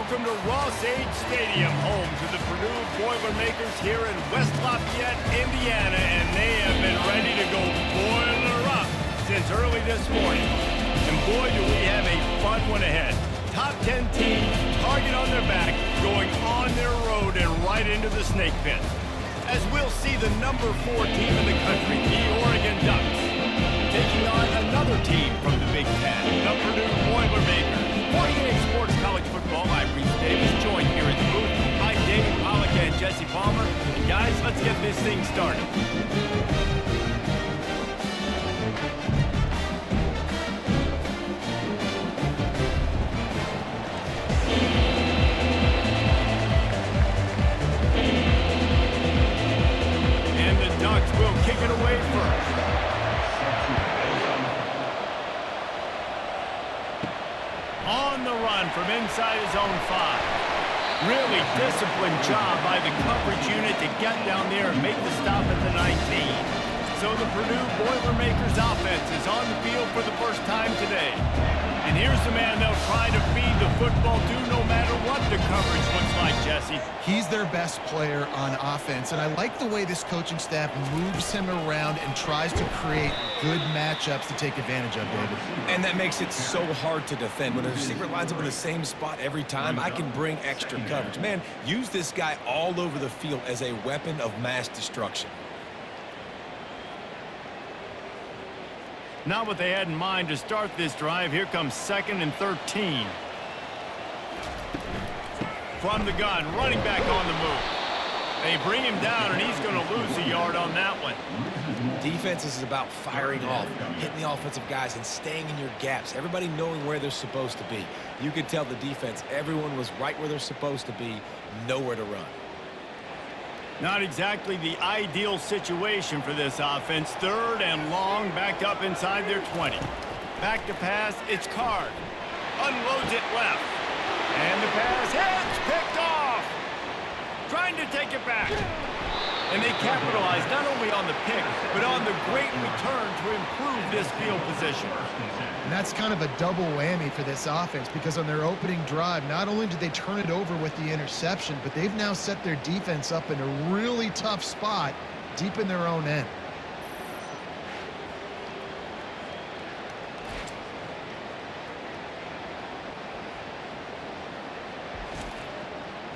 Welcome to Ross-Age Stadium, home to the Purdue Boilermakers here in West Lafayette, Indiana, and they have been ready to go boiler up since early this morning. And boy, do we have a fun one ahead. Top 10 team, target on their back, going on their road and right into the snake pit. As we'll see the number 4 team in the country, the Oregon Ducks, taking on another team from the Big Ten, the Purdue Boilermakers. 48 Sports College Football, I'm Reese Davis, joined here at the booth by David Pollack and Jesse Palmer. And guys, let's get this thing started. And the Ducks will kick it away first. On the run from inside his own 5. Really disciplined job by the coverage unit to get down there and make the stop at the 19. So the Purdue Boilermakers offense is on the field for the first time today. And here's the man they'll try to feed the football to no matter what the coverage looks like, Jesse. He's their best player on offense, and I like the way this coaching staff moves him around and tries to create good matchups to take advantage of, David. And that makes it so hard to defend. When a receiver lines up in the same spot every time, I can bring extra coverage. Man, use this guy all over the field as a weapon of mass destruction. Not what they had in mind to start this drive. Here comes 2nd and 13. From the gun, running back on the move. They bring him down, and he's going to lose a yard on that one. Defense is about firing off, hitting the offensive guys, and staying in your gaps. Everybody knowing where they're supposed to be. You could tell the defense, everyone was right where they're supposed to be, nowhere to run. Not exactly the ideal situation for this offense. 3rd and long, backed up inside their 20. Back to pass, it's Card. Unloads it left. And the pass hits, picked off. Trying to take it back. And they capitalize not only on the pick, but on the great return to improve this field position. And that's kind of a double whammy for this offense, because on their opening drive, not only did they turn it over with the interception, but they've now set their defense up in a really tough spot deep in their own end.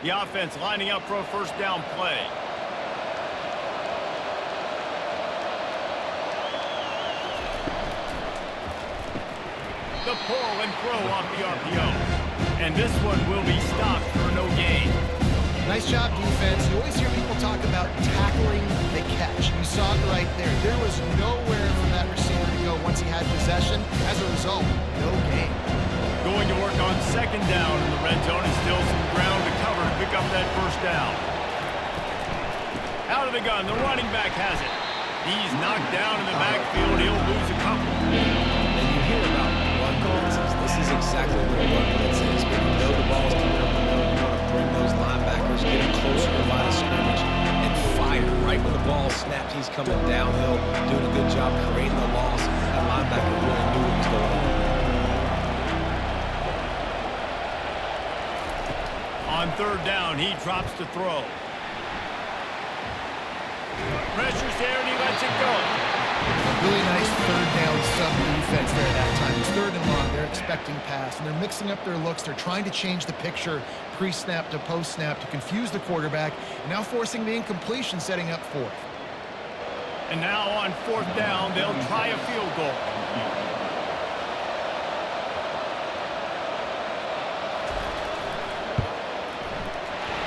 The offense lining up for a first down play. The pull and throw off the RPO. And this one will be stopped for no gain. Nice job, defense. You always hear people talk about tackling the catch. You saw it right there. There was nowhere for that receiver to go once he had possession. As a result, no gain. Going to work on 2nd down in the red zone, and still some ground to cover to pick up that first down. Out of the gun, the running back has it. He's knocked down in the backfield. He'll lose a couple. And you hear about run blitzes. This is exactly what a run blitz is. When you know the ball's coming up the middle, you want to bring those linebackers, get them closer to the line of scrimmage, and fire. Right when the ball snapped, he's coming downhill, doing a good job creating the loss. That linebacker really knew what was going on. On 3rd down, he drops to throw. Pressure's there, and he lets it go. Really nice 3rd down sub defense there that time. It's 3rd and long. They're expecting pass, and they're mixing up their looks. They're trying to change the picture pre-snap to post-snap to confuse the quarterback, and now forcing the incompletion, setting up 4th. And now on 4th down, they'll try a field goal.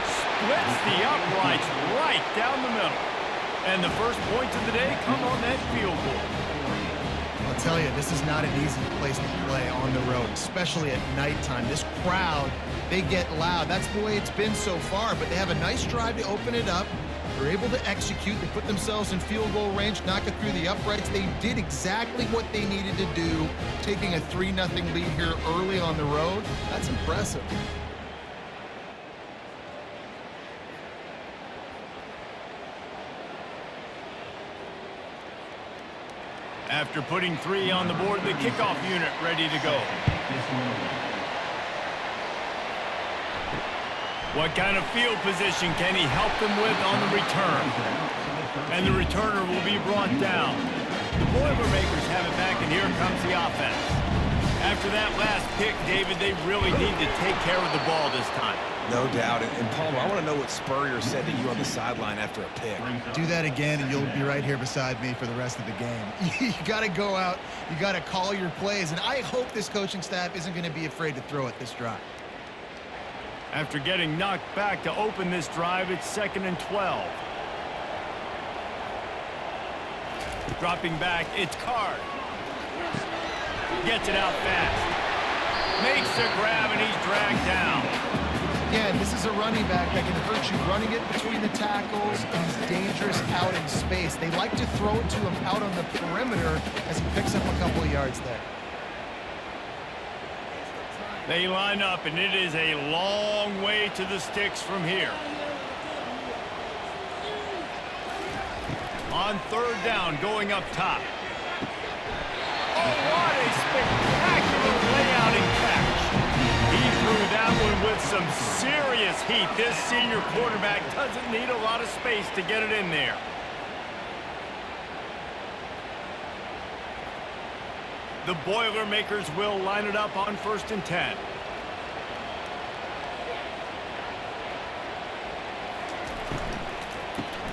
Splits the uprights right down the middle. And the first points of the day come on that field goal. I'll tell you, this is not an easy place to play on the road, especially at nighttime. This crowd, they get loud. That's the way it's been so far, but they have a nice drive to open it up. They're able to execute. They put themselves in field goal range, knock it through the uprights. They did exactly what they needed to do, taking a 3-0 lead here early on the road. That's impressive. After putting 3 on the board, the kickoff unit ready to go. What kind of field position can he help them with on the return? And the returner will be brought down. The Boilermakers have it back, and here comes the offense. After that last pick, David, they really need to take care of the ball this time. No doubt. And Palmer, I want to know what Spurrier said to you on the sideline after a pick. Do that again, and you'll be right here beside me for the rest of the game. You got to go out. You got to call your plays, and I hope this coaching staff isn't going to be afraid to throw it this drive. After getting knocked back to open this drive, it's 2nd and 12. Dropping back, it's Card. Gets it out fast. Makes the grab, and he's dragged down. Again, this is a running back that can hurt you running it between the tackles, and he's dangerous out in space. They like to throw it to him out on the perimeter as he picks up a couple of yards there. They line up, and it is a long way to the sticks from here. On 3rd down, going up top. Oh, what a spectacular layout and catch. He threw that one with some serious heat. This senior quarterback doesn't need a lot of space to get it in there. The Boilermakers will line it up on 1st and 10.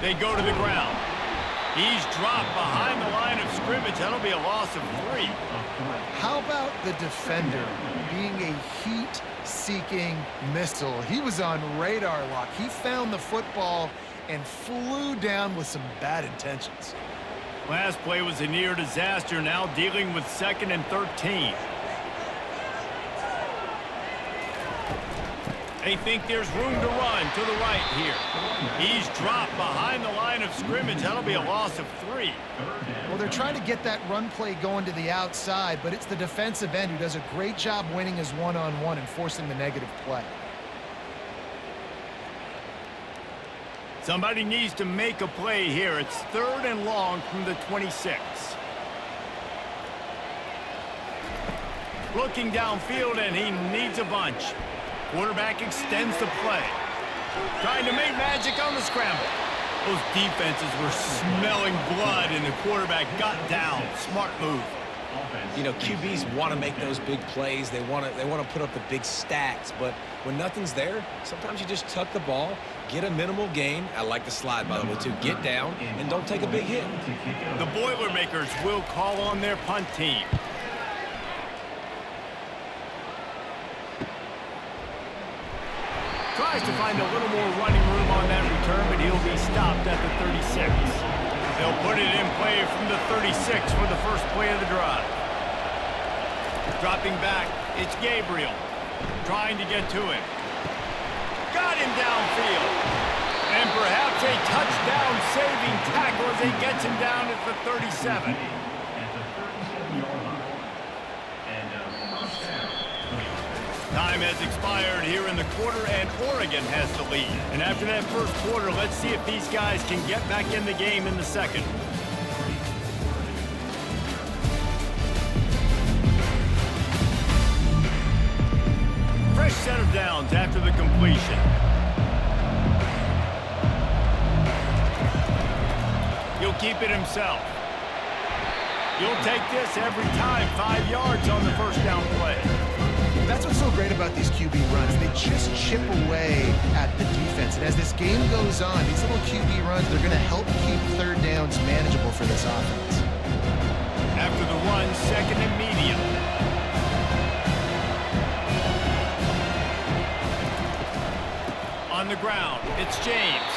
They go to the ground. He's dropped behind the line of scrimmage. That'll be a loss of 3. How about the defender being a heat-seeking missile? He was on radar lock. He found the football and flew down with some bad intentions. Last play was a near disaster, now dealing with 2nd and 13. They think there's room to run to the right here. He's dropped behind the line of scrimmage. That'll be a loss of 3. Well, they're trying to get that run play going to the outside, but it's the defensive end who does a great job winning his one-on-one and forcing the negative play. Somebody needs to make a play here. It's 3rd and long from the 26. Looking downfield, and he needs a bunch. Quarterback extends the play. Trying to make magic on the scramble. Those defenses were smelling blood, and the quarterback got down. Smart move. You know, QBs want to make those big plays. They want to put up the big stats. But when nothing's there, sometimes you just tuck the ball, get a minimal gain. I like the slide, by the way, too. Get down and don't take a big hit. The Boilermakers will call on their punt team. Tries to find a little more running room on that return, but he'll be stopped at the 36. They'll put it in play from the 36 for the first play of the drive. Dropping back, it's Gabriel. Trying to get to him. Got him downfield. And perhaps a touchdown-saving tackle as he gets him down at the 37. Time has expired here in the quarter, and Oregon has the lead. And after that first quarter, let's see if these guys can get back in the game in the second. Fresh set of downs after the completion. He'll keep it himself. You'll take this every time. 5 yards on the first down play. That's what's so great about these QB runs. They just chip away at the defense. And as this game goes on, these little QB runs, they're going to help keep 3rd downs manageable for this offense. After the run, 2nd and medium. On the ground, it's James.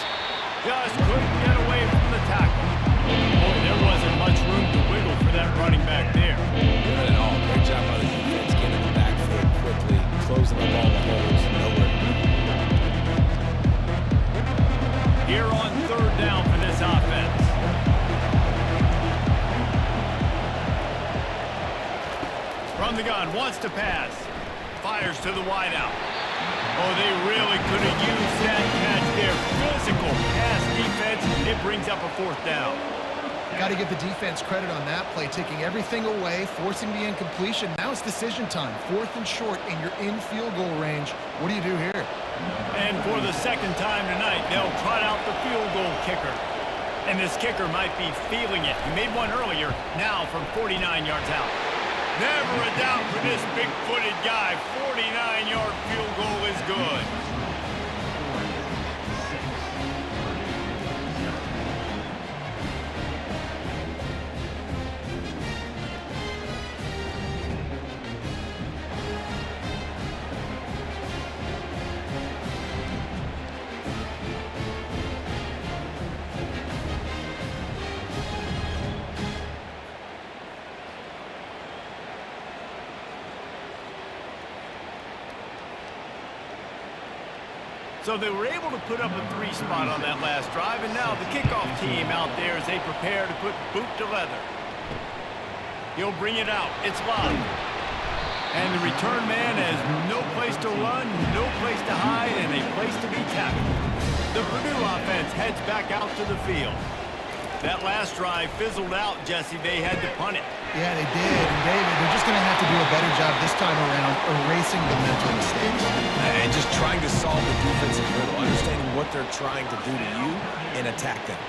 Just couldn't get away from the tackle. Boy, there wasn't much room to wiggle for that running back there. Not at all. Great job by the defense getting the backfield quickly, closing up all the holes. Nowhere to be. Here on 3rd down for this offense. From the gun, wants to pass. Fires to the wideout. Oh, they really could have used that catch there. Physical pass defense. It brings up a 4th down. Got to give the defense credit on that play, taking everything away, forcing the incompletion. Now it's decision time. 4th and short, and you're in field goal range. What do you do here? And for the second time tonight, they'll trot out the field goal kicker. And this kicker might be feeling it. He made one earlier, now from 49 yards out. Never a doubt for this big-footed guy. 49-yard field goal is good. So they were able to put up a 3 spot on that last drive, and now the kickoff team out there as they prepare to put boot to leather. He'll bring it out. It's live. And the return man has no place to run, no place to hide, and a place to be tackled. The Purdue offense heads back out to the field. That last drive fizzled out, Jesse. They had to punt it. Yeah, they did. And David, they're just going to have to do a better job this time around erasing the mental mistakes. And just trying to solve the defensive riddle, understanding what they're trying to do to you and attack them.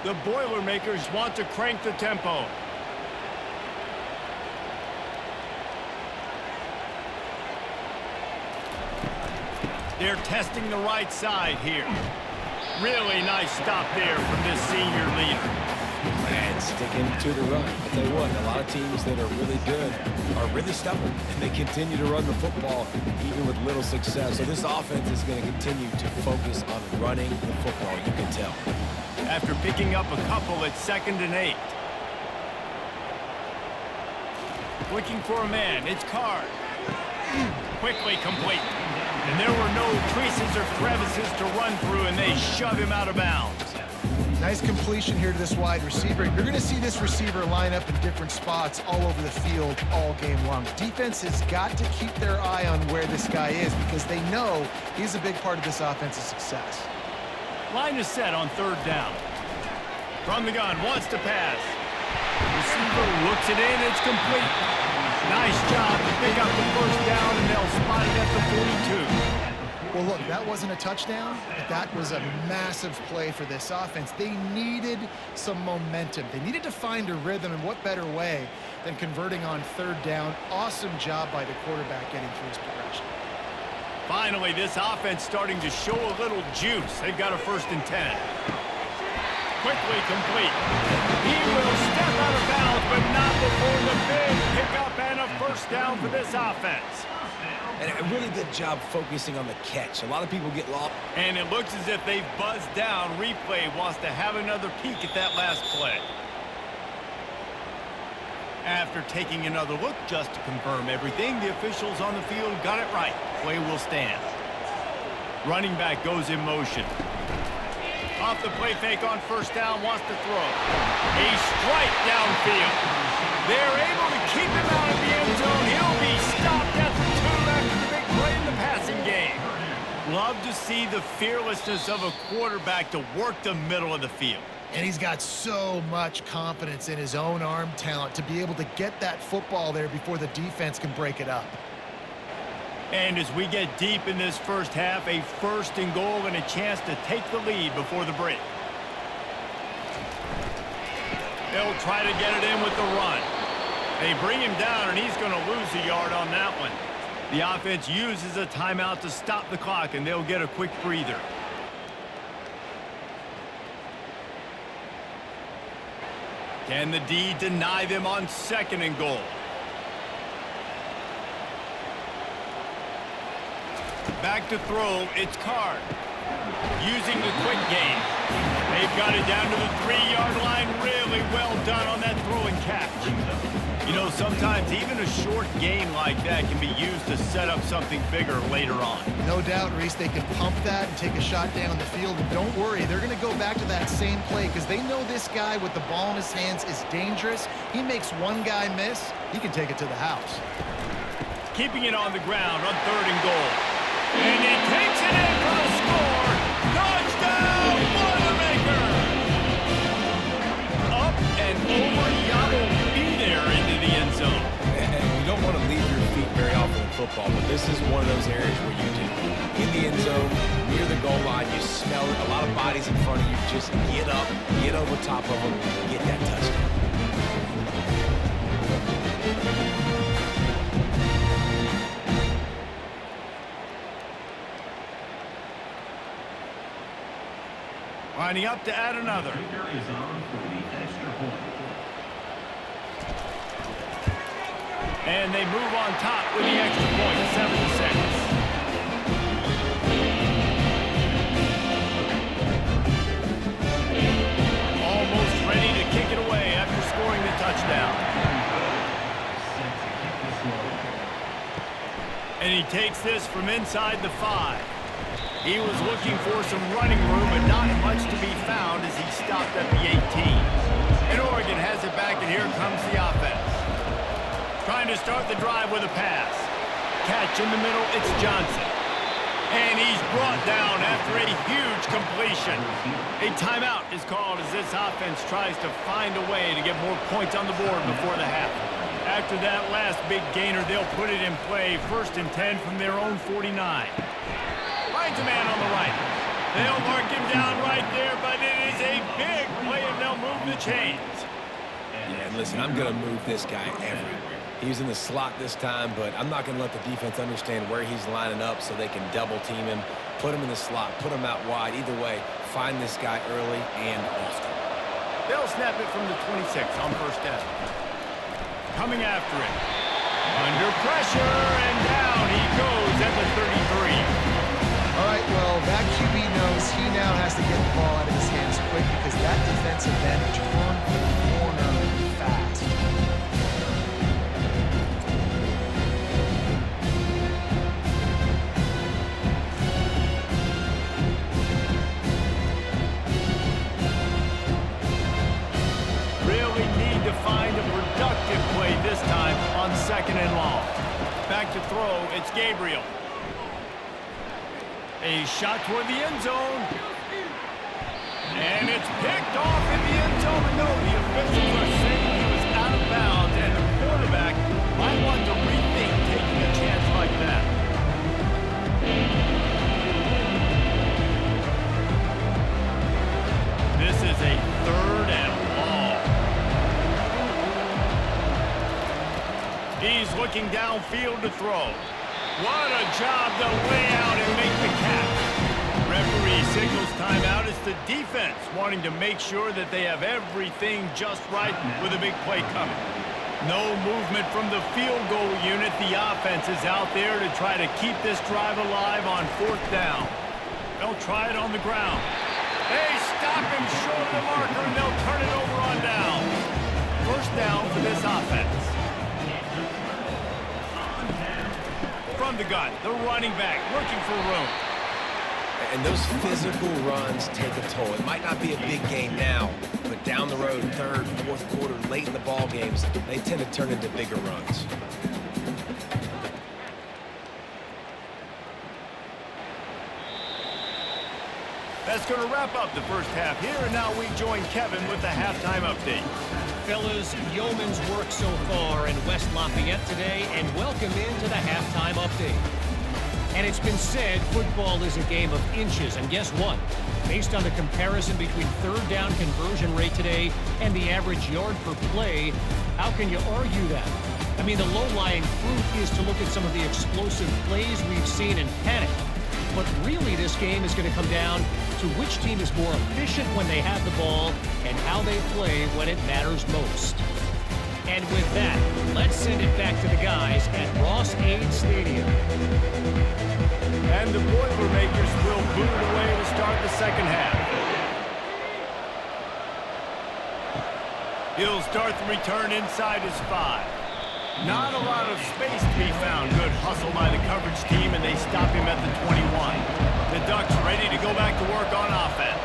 The Boilermakers want to crank the tempo. They're testing the right side here. Really nice stop there from this senior leader. And sticking to the run. I'll tell you what, a lot of teams that are really good are really stubborn, and they continue to run the football even with little success. So this offense is going to continue to focus on running the football, you can tell. After picking up a couple at 2nd and 8. Looking for a man. It's Card. Quickly complete. And there were no creases or crevices to run through, and they shove him out of bounds. Nice completion here to this wide receiver. You're going to see this receiver line up in different spots all over the field all game long. Defense has got to keep their eye on where this guy is because they know he's a big part of this offense's success. Line is set on 3rd down. From the gun, wants to pass. Receiver looks it in, it's complete. Nice job to pick up the 1st down, and they'll spot it at the 42. Well, look, that wasn't a touchdown, but that was a massive play for this offense. They needed some momentum. They needed to find a rhythm, and what better way than converting on 3rd down. Awesome job by the quarterback getting through his progression. Finally, this offense starting to show a little juice. They've got a 1st and 10. Quickly complete. He will step out of bounds, but not before the big pickup and a 1st down for this offense. And a really good job focusing on the catch. A lot of people get lost. And it looks as if they've buzzed down. Replay wants to have another peek at that last play. After taking another look just to confirm everything, the officials on the field got it right. Play will stand. Running back goes in motion. Off the play fake on 1st down, wants to throw. A strike downfield. They're able to keep him out of the end zone. He'll be stopped at the 2 after the big play in the passing game. Love to see the fearlessness of a quarterback to work the middle of the field. And he's got so much confidence in his own arm talent to be able to get that football there before the defense can break it up. And as we get deep in this 1st half, a 1st and goal and a chance to take the lead before the break. They'll try to get it in with the run. They bring him down, and he's going to lose a yard on that one. The offense uses a timeout to stop the clock, and they'll get a quick breather. Can the D deny them on 2nd and goal? Back to throw, it's Card. Using the quick game. They've got it down to the 3-yard line. Really well done on that throw and catch. You know, sometimes even a short game like that can be used to set up something bigger later on. No doubt, Reese, they can pump that and take a shot down the field. And don't worry, they're going to go back to that same play because they know this guy with the ball in his hands is dangerous. He makes one guy miss, he can take it to the house. Keeping it on the ground on 3rd and goal. And he takes it goal line. You smell it. A lot of bodies in front of you. Just get up, get over top of them, get that touchdown. Lining up to add another. And they move on top with the extra point, 7-6. Almost ready to kick it away after scoring the touchdown. And he takes this from inside the 5. He was looking for some running room, but not much to be found as he stopped at the 18. And Oregon has it back, and here comes the offense. Trying to start the drive with a pass. Catch in the middle, it's Johnson. And he's brought down after a huge completion. A timeout is called as this offense tries to find a way to get more points on the board before the half. After that last big gainer, they'll put it in play, 1st and 10 from their own 49. Finds a man on the right. They'll mark him down right there, but it is a big play, and they'll move the chains. Yeah, listen, I'm going to move this guy everywhere. He's in the slot this time, but I'm not going to let the defense understand where he's lining up so they can double team him, put him in the slot, put him out wide. Either way, find this guy early and often. They'll snap it from the 26 on 1st down. Coming after it. Under pressure, and down he goes at the 33. All right, well, that QB knows he now has to get the ball out of his hands quick because that defensive end turned the corner fast. Really need to find a productive play this time on 2nd and long. Back to throw, it's Gabriel. A shot toward the end zone. And it's picked off in the end zone. No, the officials are saying he was out of bounds, and the quarterback might want to rethink taking a chance like that. This is a 3rd and long. He's looking downfield to throw. What a job to lay out and make the catch. Referee signals timeout. It's the defense wanting to make sure that they have everything just right with a big play coming. No movement from the field goal unit. The offense is out there to try to keep this drive alive on 4th down. They'll try it on the ground. They stop him short of the marker, and they'll turn it over on down. 1st down for this offense. From the gun, the running back looking for room. And those physical runs take a toll. It might not be a big game now, but down the road, 3rd, 4th quarter, late in the ball games, they tend to turn into bigger runs. That's going to wrap up the 1st half here, and now we join Kevin with the halftime update. Fellas, yeoman's work so far in West Lafayette today, and welcome into the halftime update. And it's been said football is a game of inches, and guess what? Based on the comparison between 3rd down conversion rate today and the average yard per play, how can you argue that? I mean, the low-lying fruit is to look at some of the explosive plays we've seen and panic. But really, this game is going to come down to which team is more efficient when they have the ball and how they play when it matters most. And with that, let's send it back to the guys at Ross-Ade Stadium. And the Boilermakers will boot it away to start the 2nd half. He'll start the return inside his 5. Not a lot of space to be found. Good hustle by the coverage team, and they stop him at the 21. The Ducks ready to go back to work on offense.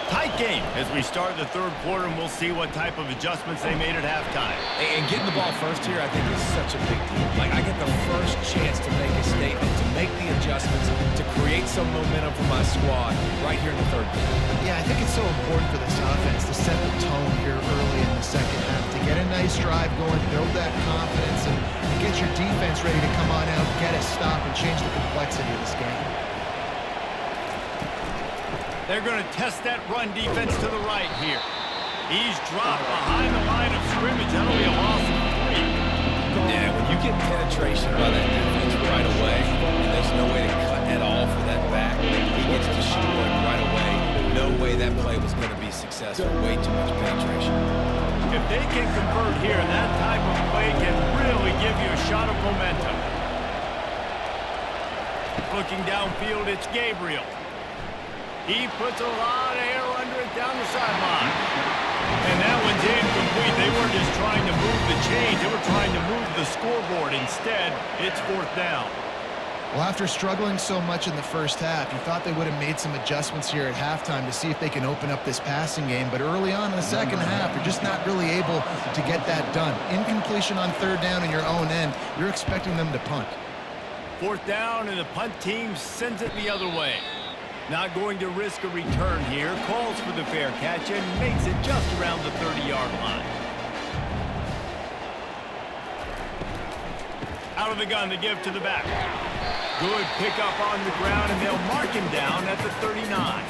Tight game as we start the 3rd quarter, and we'll see what type of adjustments they made at halftime. And getting the ball first here, I think, is such a big deal. Like, I get the first chance to make a statement, to make the adjustments, to create some momentum for my squad right here in the 3rd quarter. Yeah, I think it's so important for this offense to set the tone here early in the 2nd half, to get a nice drive going, build that confidence, and get your defense ready to come on out, get a stop, and change the complexity of this game. They're going to test that run defense to the right here. He's dropped behind the line of scrimmage. That'll be a loss of 3. Yeah, when you get penetration by that defense right away, and there's no way to cut at all for that back, he gets destroyed right away. No way that play was going to be successful. Way too much penetration. If they can convert here, that type of play can really give you a shot of momentum. Looking downfield, it's Gabriel. He puts a lot of air under it down the sideline. And that one's incomplete. They weren't just trying to move the chains. They were trying to move the scoreboard. Instead, it's 4th down. Well, after struggling so much in the first half, you thought they would have made some adjustments here at halftime to see if they can open up this passing game. But early on in the second half, they're just not really able to get that done. Incompletion on 3rd down in your own end, you're expecting them to punt. 4th down, and the punt team sends it the other way. Not going to risk a return here. Calls for the fair catch and makes it just around the 30-yard line. Out of the gun to give to the back. Good pickup on the ground, and they'll mark him down at the 39.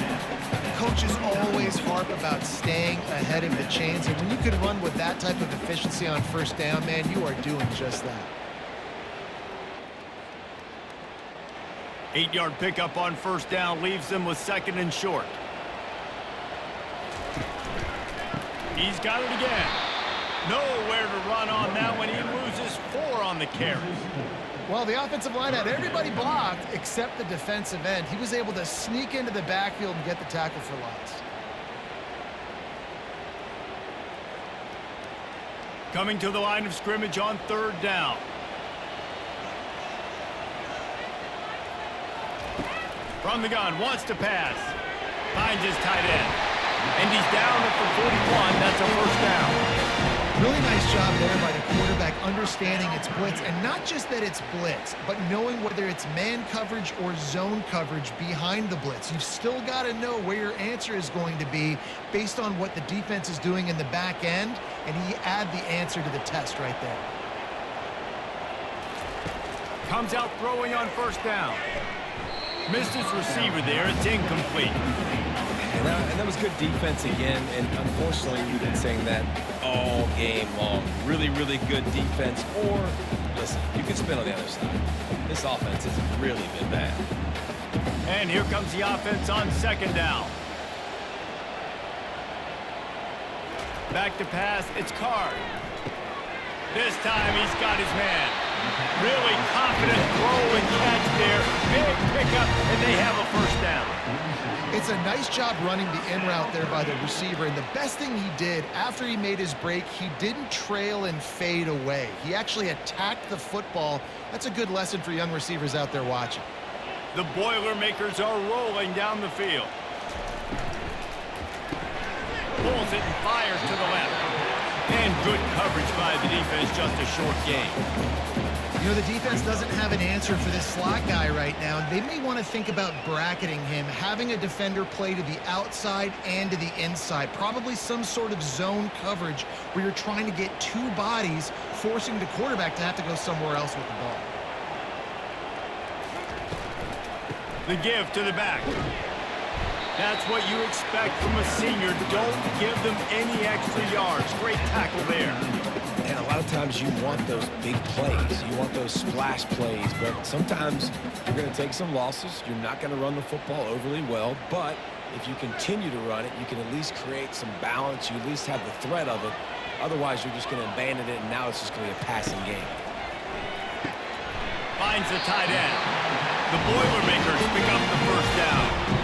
Coaches always harp about staying ahead of the chains, and when you can run with that type of efficiency on 1st down, man, you are doing just that. 8-yard pickup on 1st down leaves them with 2nd and short. He's got it again. Nowhere to run on that one. He loses 4 on the carry. Well, the offensive line had everybody blocked except the defensive end. He was able to sneak into the backfield and get the tackle for loss. Coming to the line of scrimmage on 3rd down. From the gun, wants to pass. Finds his tight end. And he's down at the 41. That's a 1st down. Really nice job there by the quarterback understanding it's blitz. And not just that it's blitz, but knowing whether it's man coverage or zone coverage behind the blitz. You've still got to know where your answer is going to be based on what the defense is doing in the back end. And he add the answer to the test right there. Comes out throwing on 1st down. Missed his receiver there. It's incomplete. And that was good defense again, and unfortunately we've been saying that all game long. Really, really good defense, or, listen, you can spin on the other side. This offense has really been bad. And here comes the offense on 2nd down. Back to pass, it's Card. This time he's got his man. Really confident throw and catch there. Big pickup, and they have a 1st down. It's a nice job running the in route there by the receiver, and the best thing he did after he made his break, he didn't trail and fade away. He actually attacked the football. That's a good lesson for young receivers out there watching. The Boilermakers are rolling down the field. Pulls it and fires to the left. And good coverage by the defense, just a short gain. You know, the defense doesn't have an answer for this slot guy right now. They may want to think about bracketing him, having a defender play to the outside and to the inside. Probably some sort of zone coverage where you're trying to get 2 bodies, forcing the quarterback to have to go somewhere else with the ball. The give to the back. That's what you expect from a senior. Don't give them any extra yards. Great tackle there. And a lot of times you want those big plays. You want those splash plays. But sometimes you're going to take some losses. You're not going to run the football overly well. But if you continue to run it, you can at least create some balance. You at least have the threat of it. Otherwise, you're just going to abandon it, and now it's just going to be a passing game. Finds the tight end. The Boilermakers pick up the 1st down.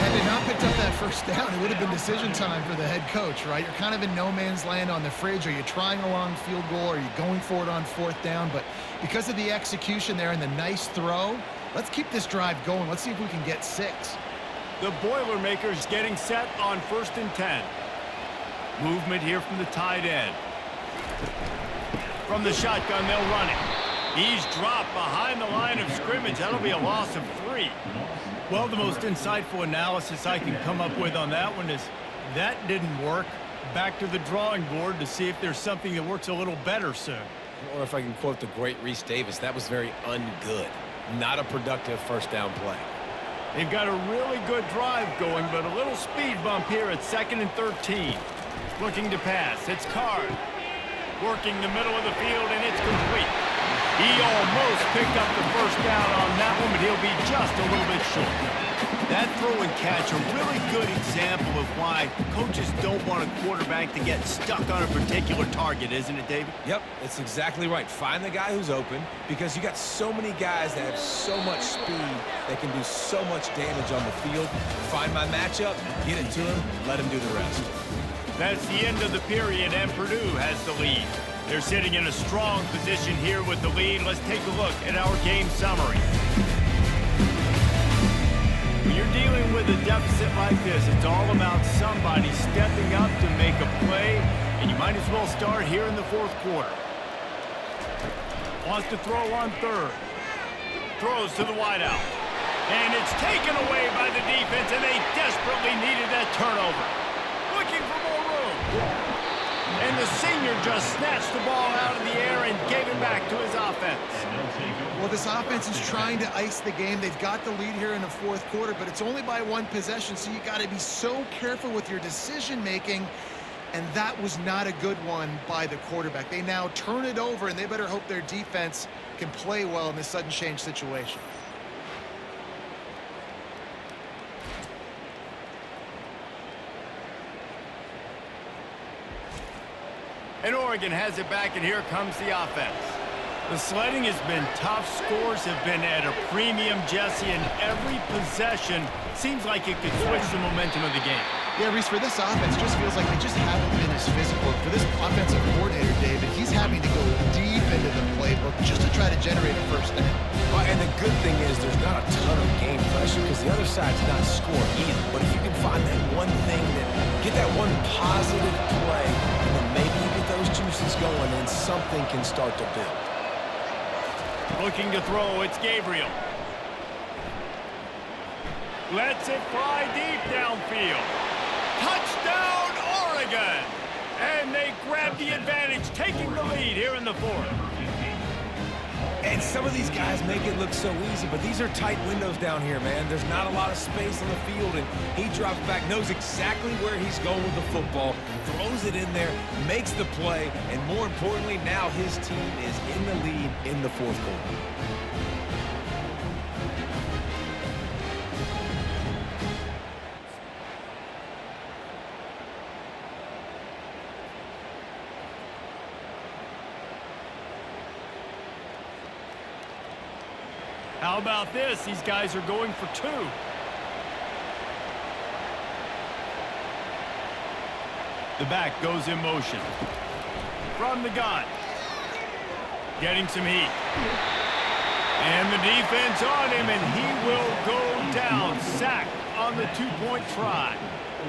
Had they not picked up that 1st down, it would have been decision time for the head coach, right? You're kind of in no man's land on the fridge. Are you trying a long field goal? Are you going for it on 4th down? But because of the execution there and the nice throw, let's keep this drive going. Let's see if we can get 6. The Boilermakers getting set on 1st and 10. Movement here from the tight end. From the shotgun, they'll run it. He's dropped behind the line of scrimmage. That'll be a loss of 3. Well, the most insightful analysis I can come up with on that one is that didn't work. Back to the drawing board to see if there's something that works a little better soon. Or if I can quote the great Reese Davis, that was very ungood. Not a productive 1st down play. They've got a really good drive going, but a little speed bump here at 2nd and 13. Looking to pass. It's Card. Working the middle of the field, and it's complete. He almost picked up the first down on that one, but he'll be just a little bit short. That throw and catch, a really good example of why coaches don't want a quarterback to get stuck on a particular target, isn't it, David? Yep, it's exactly right. Find the guy who's open, because you got so many guys that have so much speed that can do so much damage on the field. Find my matchup, get it to him, let him do the rest. That's the end of the period, and Purdue has the lead. They're sitting in a strong position here with the lead. Let's take a look at our game summary. When you're dealing with a deficit like this, it's all about somebody stepping up to make a play, and you might as well start here in the 4th quarter. Wants to throw on 3rd. Throws to the wideout. And it's taken away by the defense, and they desperately needed that turnover. Looking for more room. And the senior just snatched the ball out of the air and gave it back to his offense. Well, this offense is trying to ice the game. They've got the lead here in the 4th quarter, but it's only by 1 possession, so you got to be so careful with your decision-making, and that was not a good one by the quarterback. They now turn it over, and they better hope their defense can play well in this sudden change situation. And Oregon has it back, and here comes the offense. The sledding has been tough. Scores have been at a premium, Jesse, and every possession seems like it could switch the momentum of the game. Yeah, Reese, for this offense, just feels like they just haven't been as physical. For this offensive coordinator, David, he's having to go deep into the playbook just to try to generate a first down. Well, and the good thing is there's not a ton of game pressure because the other side's not scoring either. But if you can find that one thing, get that one positive play, and then maybe you get those juices going and something can start to build. Looking to throw, it's Gabriel. Lets it fly deep downfield. Touchdown, Oregon! And they grab the advantage, taking the lead here in the 4th. And some of these guys make it look so easy, but these are tight windows down here, man. There's not a lot of space on the field, and he drops back, knows exactly where he's going with the football, throws it in there, makes the play, and more importantly, now his team is in the lead in the 4th quarter. How about this? These guys are going for 2. The back goes in motion. From the gun. Getting some heat. And the defense on him, and he will go down. Sacked on the 2-point try.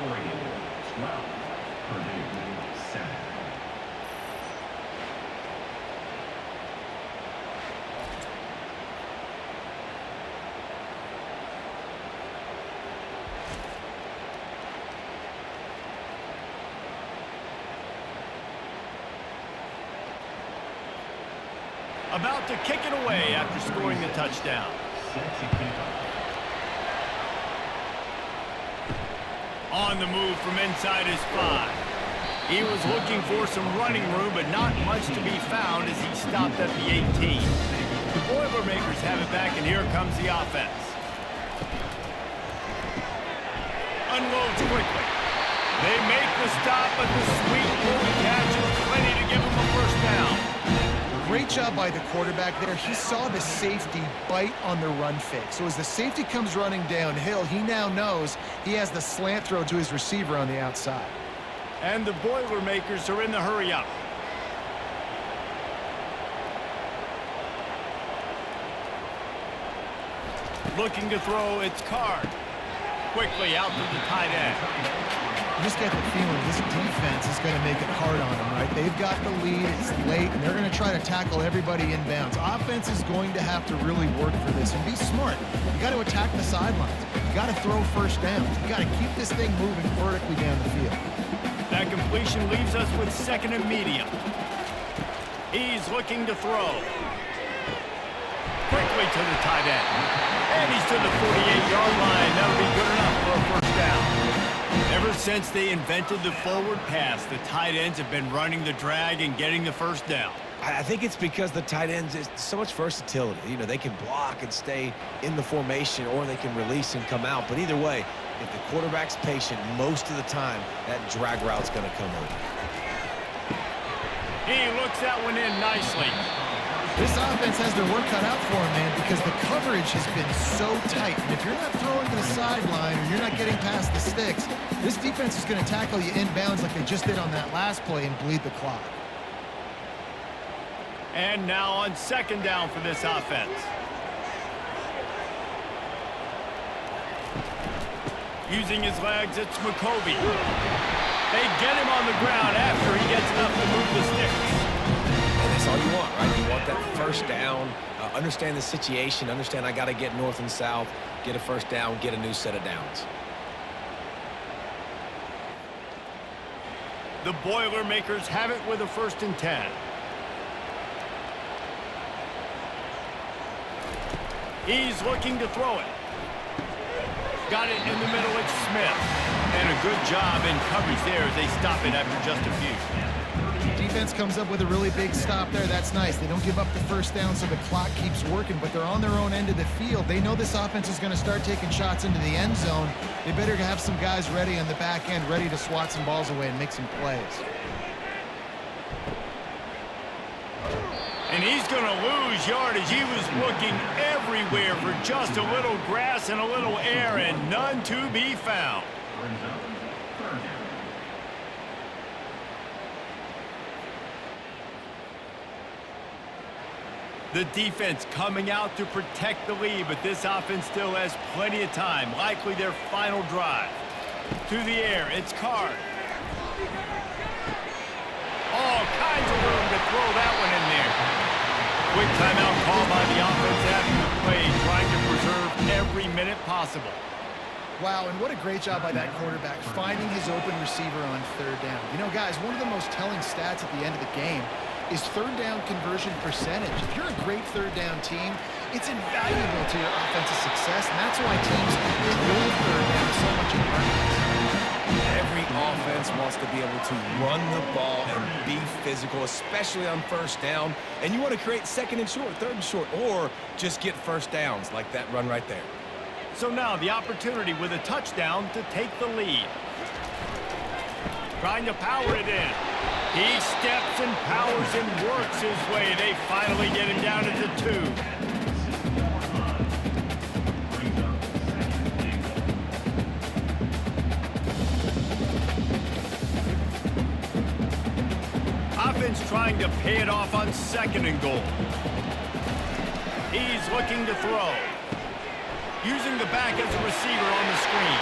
Oregon 12, Purdue 7. About to kick it away after scoring the touchdown. On the move from inside his 5. He was looking for some running room, but not much to be found as he stopped at the 18. The Boilermakers have it back, and here comes the offense. Unloads quickly. They make the stop, but the sweet little catch is plenty to give him a first down. Great job by the quarterback there. He saw the safety bite on the run fake. So as the safety comes running downhill, he now knows he has the slant throw to his receiver on the outside. And the Boilermakers are in the hurry-up. Looking to throw, it's Card. Quickly out to the tight end. You just get the feeling this defense is going to make it hard on them, right? They've got the lead, it's late, and they're going to try to tackle everybody inbounds. Offense is going to have to really work for this and be smart. You got to attack the sidelines. You got to throw first downs. You got to keep this thing moving vertically down the field. That completion leaves us with 2nd and medium. He's looking to throw. quickly to the tight end. And he's to the 48-yard line. That'll be good enough for a first down. Ever since they invented the forward pass, the tight ends have been running the drag and getting the first down. I think it's because the tight ends is so much versatility. You know, they can block and stay in the formation, or they can release and come out. But either way, if the quarterback's patient, most of the time, that drag route's going to come over. He looks that one in nicely. This offense has their work cut out for them, man, because the coverage has been so tight. And if you're not throwing to the sideline or you're not getting past the sticks, this defense is going to tackle you inbounds like they just did on that last play and bleed the clock. And now on second down for this offense. Using his legs, it's McCovey. They get him on the ground after he gets enough to move the sticks. And that's all you want, right? You want that first down, understand the situation, understand I got to get north and south, get a first down, get a new set of downs. The Boilermakers have it with a 1st and 10. He's looking to throw it. Got it in the middle, it's Smith. And a good job in coverage there as they stop it after just a few. Defense comes up with a really big stop there. That's nice. They don't give up the first down, so the clock keeps working, but they're on their own end of the field. They know this offense is going to start taking shots into the end zone. They better have some guys ready on the back end, ready to swat some balls away and make some plays. And he's going to lose yardage. He was looking everywhere for just a little grass and a little air, and none to be found. Brings up third down. The defense coming out to protect the lead, but this offense still has plenty of time. Likely their final drive. To the air, it's Card. All kinds of room to throw that one in there. Quick timeout call by the offense after the play, trying to preserve every minute possible. Wow, and what a great job by that quarterback, finding his open receiver on third down. You know, guys, one of the most telling stats at the end of the game is third down conversion percentage. If you're a great third down team, it's invaluable to your offensive success, and that's why teams drill third down so much in practice. Every offense wants to be able to run the ball and be physical, especially on first down. And you want to create second and short, third and short, or just get first downs like that run right there. So now the opportunity with a touchdown to take the lead. Trying to power it in. He steps and powers and works his way. They finally get him down at the 2. Offense trying to pay it off on 2nd and goal. He's looking to throw. Using the back as a receiver on the screen.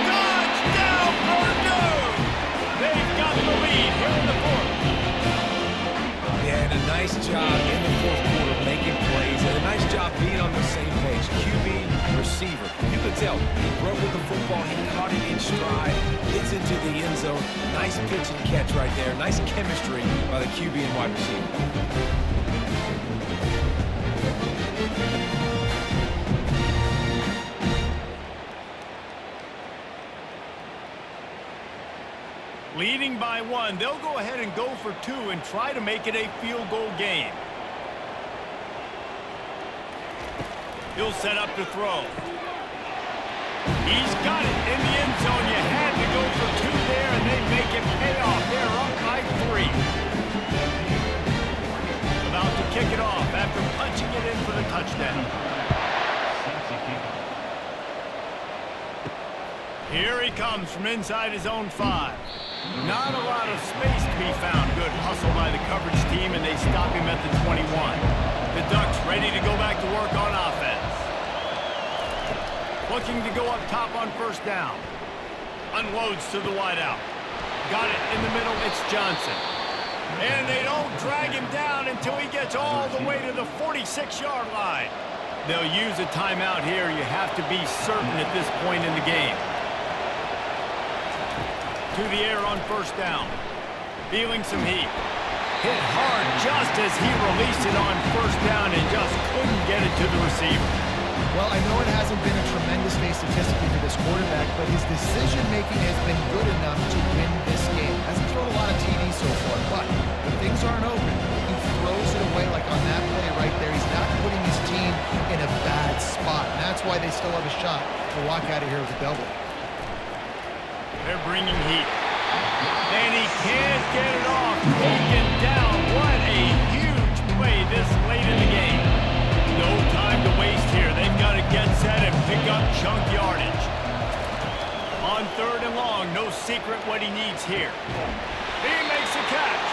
Touchdown, Purdue! They've got the lead here in the 4th. Yeah, and a nice job in the 4th quarter making plays, and a nice job being on the same page. QB, receiver. You could tell he broke with the football, he caught it in stride, gets into the end zone. Nice pitch and catch right there. Nice chemistry by the QB and wide receiver. Leading by 1, they'll go ahead and go for 2 and try to make it a field goal game. He'll set up to throw. He's got it in the end zone. You had to go for 2 there, and they make it pay off. They're up by 3. About to kick it off after punching it in for the touchdown. Here he comes from inside his own 5. Not a lot of space to be found. Good hustle by the coverage team, and they stop him at the 21. The Ducks ready to go back to work on offense. Looking to go up top on first down. Unloads to the wideout. Got it in the middle. It's Johnson. And they don't drag him down until he gets all the way to the 46-yard line. They'll use a timeout here. You have to be certain at this point in the game. To the air on first down. Feeling some heat. Hit hard just as he released it on first down and just couldn't get it to the receiver. Well, I know it hasn't been a tremendous day statistically for this quarterback, but his decision-making has been good enough to win this game. Hasn't thrown a lot of TDs so far, but when things aren't open, he throws it away like on that play right there. He's not putting his team in a bad spot, and that's why they still have a shot to walk out of here with a double. They're bringing heat. And he can't get it off. Taken down. What a huge play this late in the game. No time to waste here. They've got to get set and pick up chunk yardage. On 3rd and long, no secret what he needs here. He makes a catch.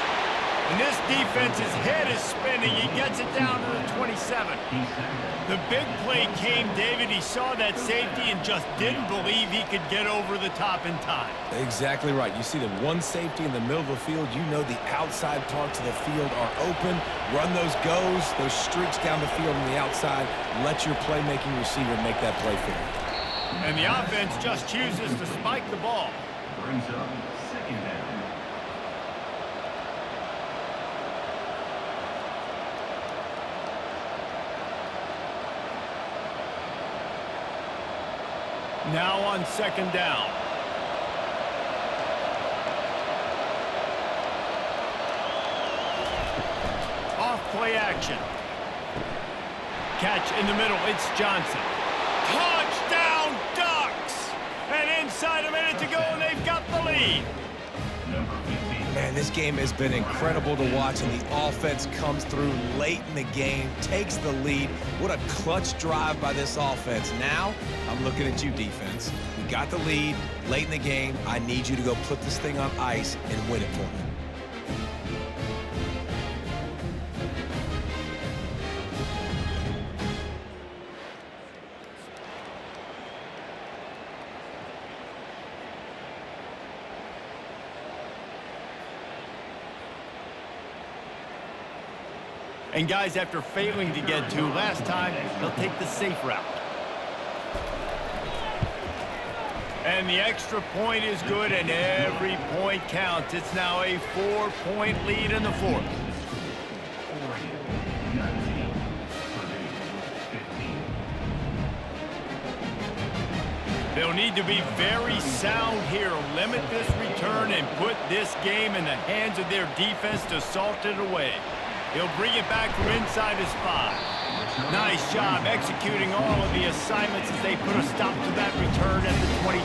And this defense's head is spinning. He gets it down to the 27. The big play came, David. He saw that safety and just didn't believe he could get over the top in time. Exactly right. You see the one safety in the middle of the field. You know the outside parts of the field are open. Run those goes, those streaks down the field on the outside. Let your playmaking receiver make that play for you. And the offense just chooses to spike the ball. Brings up 2nd down. Now on 2nd down. Off play action. Catch in the middle. It's Johnson. Touchdown Ducks! And inside a minute to go, and they've got the lead. Man, this game has been incredible to watch, and the offense comes through late in the game, takes the lead. What a clutch drive by this offense. Now, I'm looking at you, defense. We got the lead late in the game. I need you to go put this thing on ice and win it for me. And guys, after failing to get to last time, they'll take the safe route. And the extra point is good, and every point counts. It's now a 4-point lead in the 4th. They'll need to be very sound here, limit this return, and put this game in the hands of their defense to salt it away. He'll bring it back from inside his 5. Nice job executing all of the assignments as they put a stop to that return at the 22.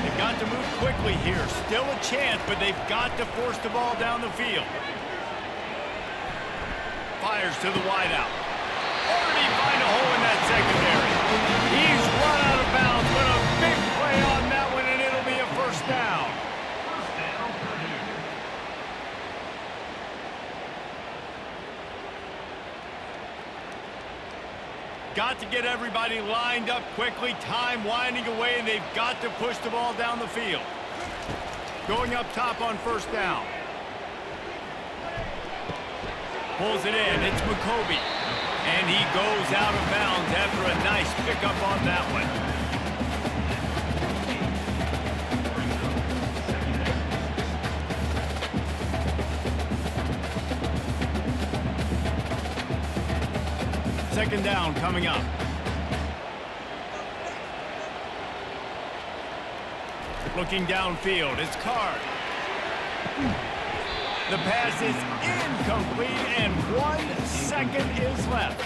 They've got to move quickly here. Still a chance, but they've got to force the ball down the field. Fires to the wideout. Or did he find a hole in that secondary? He's run out of bounds, but a big play on that one, and it'll be a 1st down. Got to get everybody lined up quickly. Time winding away, and they've got to push the ball down the field. Going up top on 1st down. Pulls it in. It's McCoby. And he goes out of bounds after a nice pickup on that one. Second down coming up. Looking downfield, it's Card. The pass is incomplete, and 1 second is left.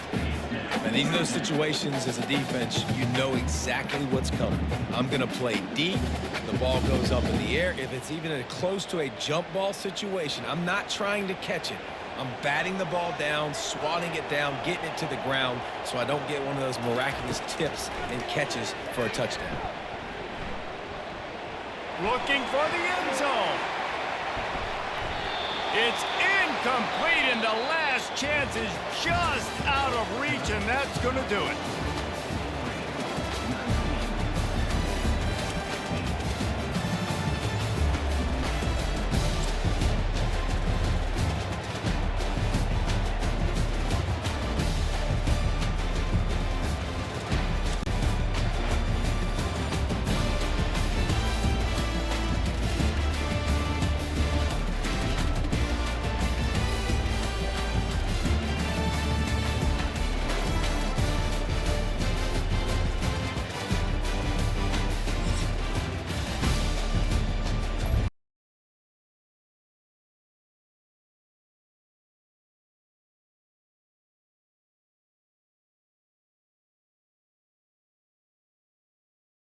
And these are those situations as a defense, you know exactly what's coming. I'm going to play deep. The ball goes up in the air. If it's even close to a jump ball situation, I'm not trying to catch it. I'm batting the ball down, swatting it down, getting it to the ground so I don't get one of those miraculous tips and catches for a touchdown. Looking for the end zone. It's incomplete, and the last chance is just out of reach, and that's going to do it.